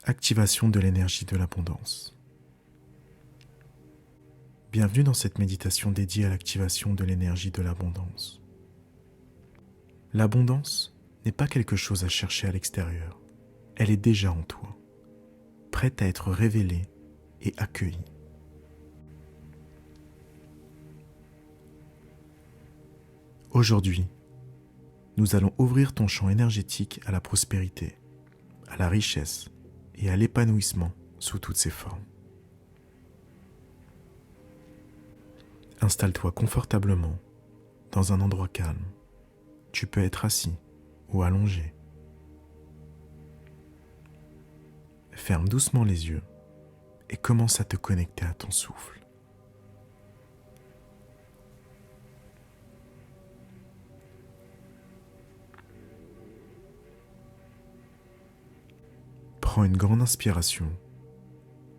Activation de l'énergie de l'abondance. Bienvenue dans cette méditation dédiée à l'activation de l'énergie de l'abondance. L'abondance n'est pas quelque chose à chercher à l'extérieur, elle est déjà en toi, prête à être révélée et accueillie. Aujourd'hui, nous allons ouvrir ton champ énergétique à la prospérité, à la richesse et à l'épanouissement sous toutes ses formes. Installe-toi confortablement dans un endroit calme. Tu peux être assis ou allongé. Ferme doucement les yeux et commence à te connecter à ton souffle. Prends une grande inspiration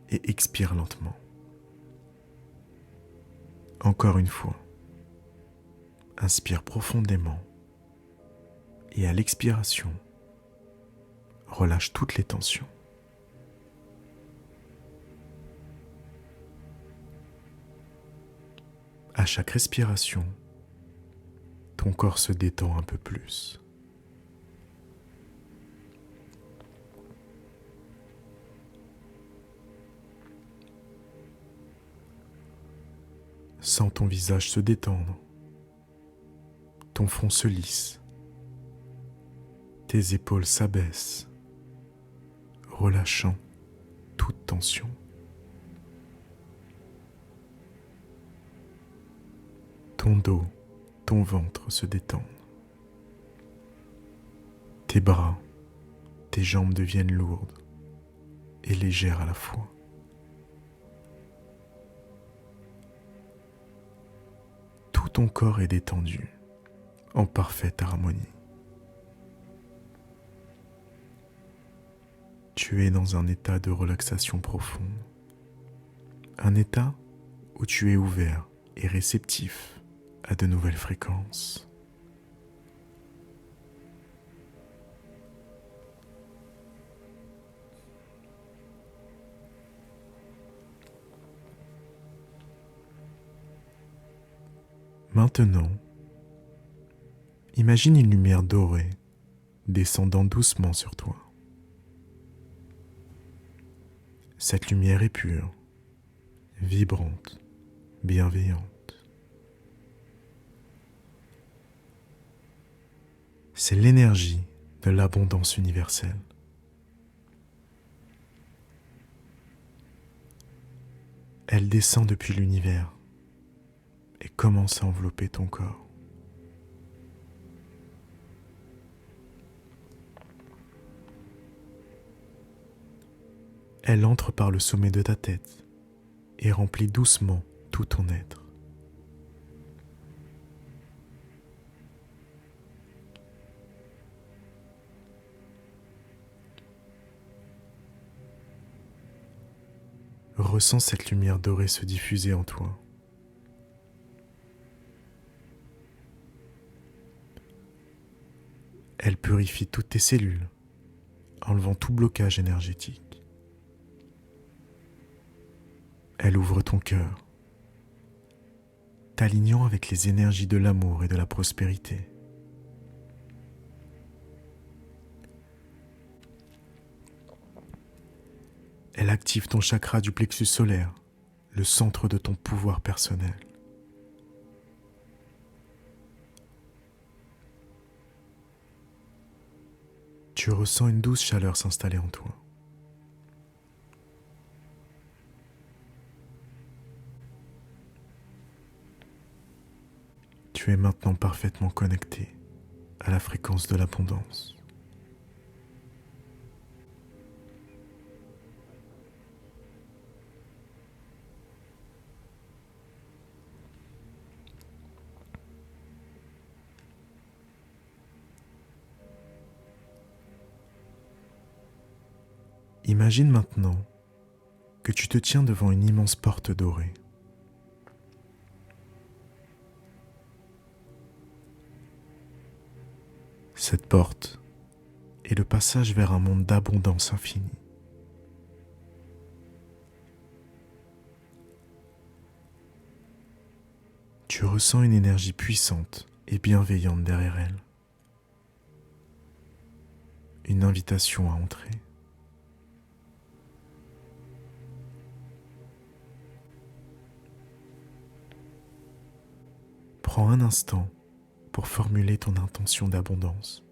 et expire lentement. Encore une fois, inspire profondément et à l'expiration, relâche toutes les tensions. À chaque respiration, ton corps se détend un peu plus. Sens ton visage se détendre, ton front se lisse, tes épaules s'abaissent, relâchant toute tension. Ton dos, ton ventre se détendent. Tes bras, tes jambes deviennent lourdes et légères à la fois. Tout ton corps est détendu, en parfaite harmonie. Tu es dans un état de relaxation profonde, un état où tu es ouvert et réceptif à de nouvelles fréquences. Maintenant, imagine une lumière dorée descendant doucement sur toi. Cette lumière est pure, vibrante, bienveillante. C'est l'énergie de l'abondance universelle. Elle descend depuis l'univers et commence à envelopper ton corps. Elle entre par le sommet de ta tête et remplit doucement tout ton être. Ressens cette lumière dorée se diffuser en toi. Elle purifie toutes tes cellules, enlevant tout blocage énergétique. Elle ouvre ton cœur, t'alignant avec les énergies de l'amour et de la prospérité. Elle active ton chakra du plexus solaire, le centre de ton pouvoir personnel. Tu ressens une douce chaleur s'installer en toi. Tu es maintenant parfaitement connecté à la fréquence de l'abondance. Imagine maintenant que tu te tiens devant une immense porte dorée. Cette porte est le passage vers un monde d'abondance infinie. Tu ressens une énergie puissante et bienveillante derrière elle. Une invitation à entrer. Prends un instant pour formuler ton intention d'abondance.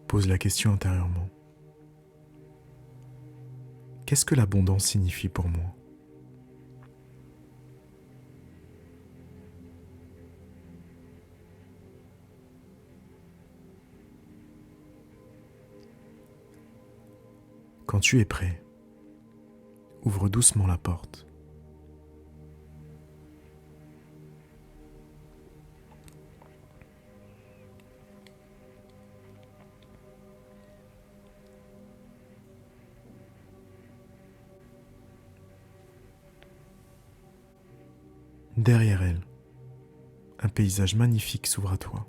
Pose la question intérieurement. Qu'est-ce que l'abondance signifie pour moi ? Quand tu es prêt, ouvre doucement la porte. Derrière elle, un paysage magnifique s'ouvre à toi.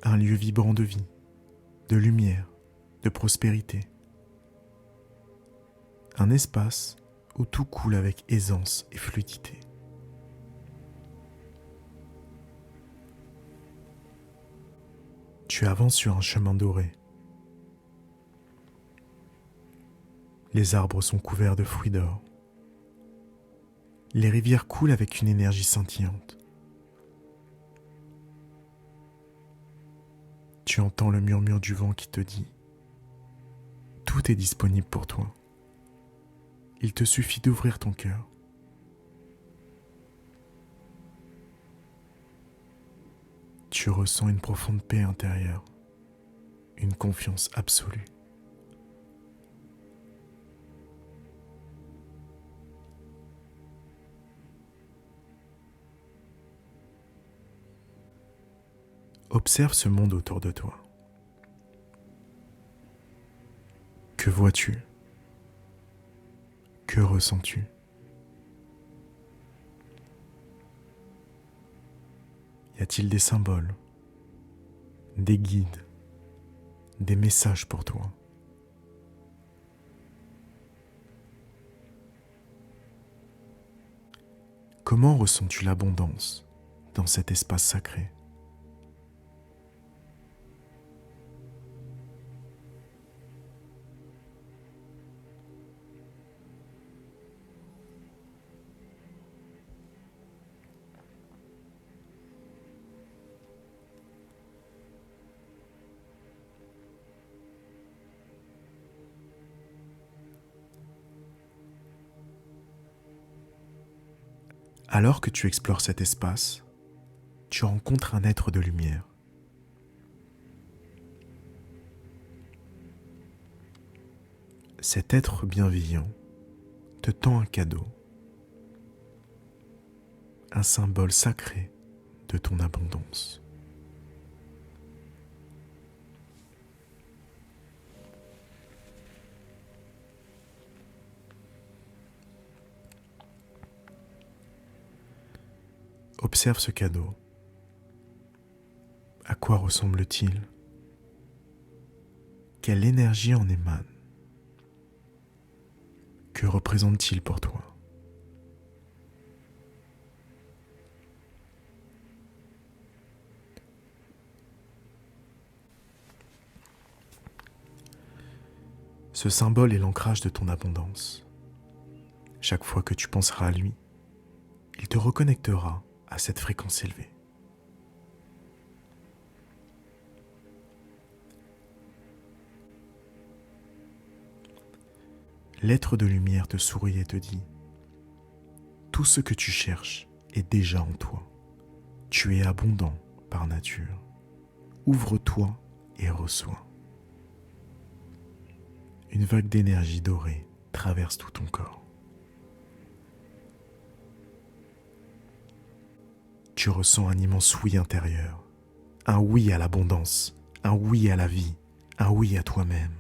Un lieu vibrant de vie, de lumière, de prospérité. Un espace où tout coule avec aisance et fluidité. Tu avances sur un chemin doré. Les arbres sont couverts de fruits d'or. Les rivières coulent avec une énergie scintillante. Tu entends le murmure du vent qui te dit « Tout est disponible pour toi. Il te suffit d'ouvrir ton cœur. » Tu ressens une profonde paix intérieure, une confiance absolue. Observe ce monde autour de toi. Que vois-tu ? Que ressens-tu ? Y a-t-il des symboles, des guides, des messages pour toi ? Comment ressens-tu l'abondance dans cet espace sacré ? Alors que tu explores cet espace, tu rencontres un être de lumière. Cet être bienveillant te tend un cadeau, un symbole sacré de ton abondance. Observe ce cadeau. À quoi ressemble-t-il ? Quelle énergie en émane ? Que représente-t-il pour toi ? Ce symbole est l'ancrage de ton abondance. Chaque fois que tu penseras à lui, il te reconnectera à cette fréquence élevée. L'être de lumière te sourit et te dit « Tout ce que tu cherches est déjà en toi. Tu es abondant par nature. Ouvre-toi et reçois. » Une vague d'énergie dorée traverse tout ton corps. Tu ressens un immense oui intérieur, un oui à l'abondance, un oui à la vie, un oui à toi-même.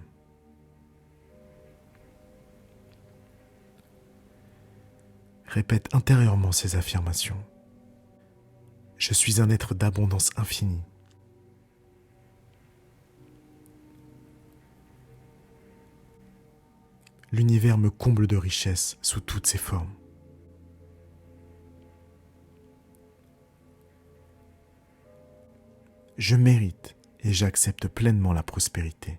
Répète intérieurement ces affirmations. Je suis un être d'abondance infinie. L'univers me comble de richesses sous toutes ses formes. Je mérite et j'accepte pleinement la prospérité.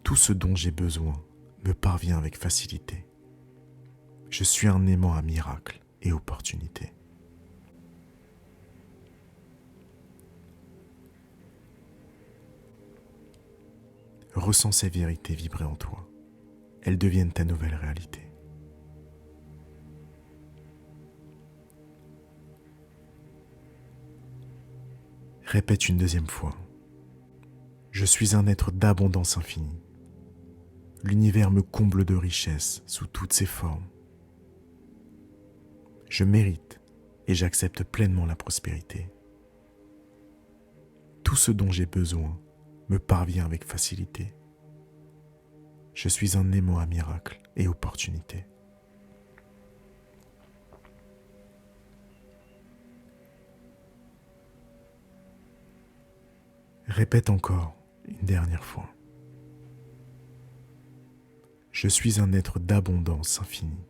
Tout ce dont j'ai besoin me parvient avec facilité. Je suis un aimant à miracles et opportunités. Ressens ces vérités vibrer en toi. Elles deviennent ta nouvelle réalité. Répète une deuxième fois. Je suis un être d'abondance infinie. L'univers me comble de richesses sous toutes ses formes. Je mérite et j'accepte pleinement la prospérité. Tout ce dont j'ai besoin me parvient avec facilité. Je suis un aimant à miracles et opportunités. Répète encore une dernière fois. Je suis un être d'abondance infinie.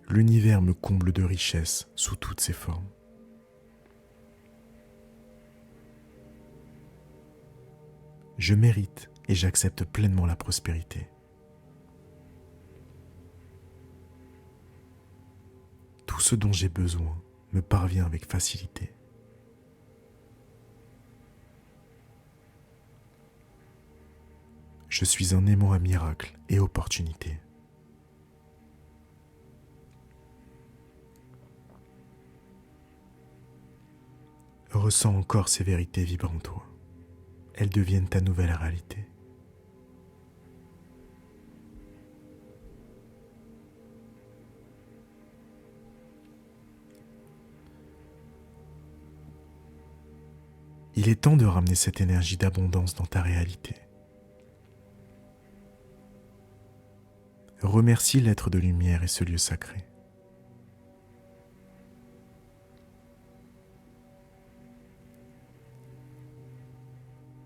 L'univers me comble de richesses sous toutes ses formes. Je mérite et j'accepte pleinement la prospérité. Tout ce dont j'ai besoin me parvient avec facilité. Je suis un aimant à miracles et opportunités. Ressens encore ces vérités vibrer en toi. Elles deviennent ta nouvelle réalité. Il est temps de ramener cette énergie d'abondance dans ta réalité. Remercie l'être de lumière et ce lieu sacré.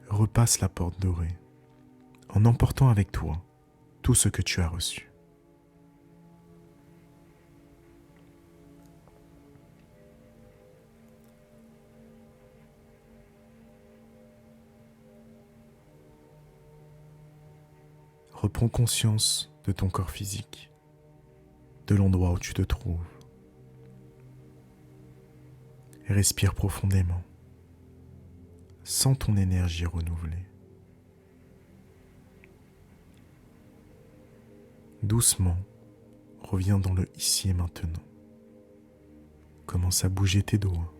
Repasse la porte dorée en emportant avec toi tout ce que tu as reçu. Reprends conscience de ton corps physique, de l'endroit où tu te trouves. Respire profondément. Sens ton énergie renouvelée. Doucement, reviens dans le ici et maintenant. Commence à bouger tes doigts,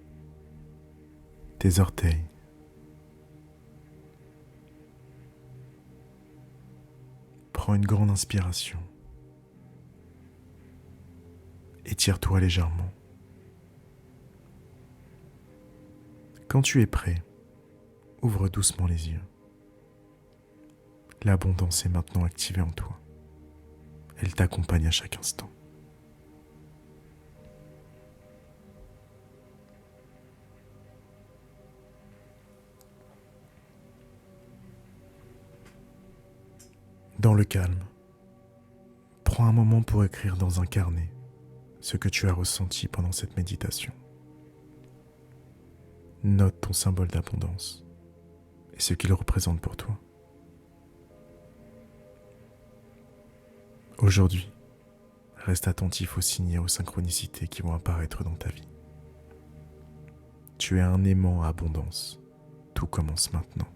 tes orteils. Prends une grande inspiration. Étire-toi légèrement. Quand tu es prêt, ouvre doucement les yeux. L'abondance est maintenant activée en toi. Elle t'accompagne à chaque instant. Dans le calme, prends un moment pour écrire dans un carnet ce que tu as ressenti pendant cette méditation. Note ton symbole d'abondance et ce qu'il représente pour toi. Aujourd'hui, reste attentif aux signes et aux synchronicités qui vont apparaître dans ta vie. Tu es un aimant à abondance. Tout commence maintenant.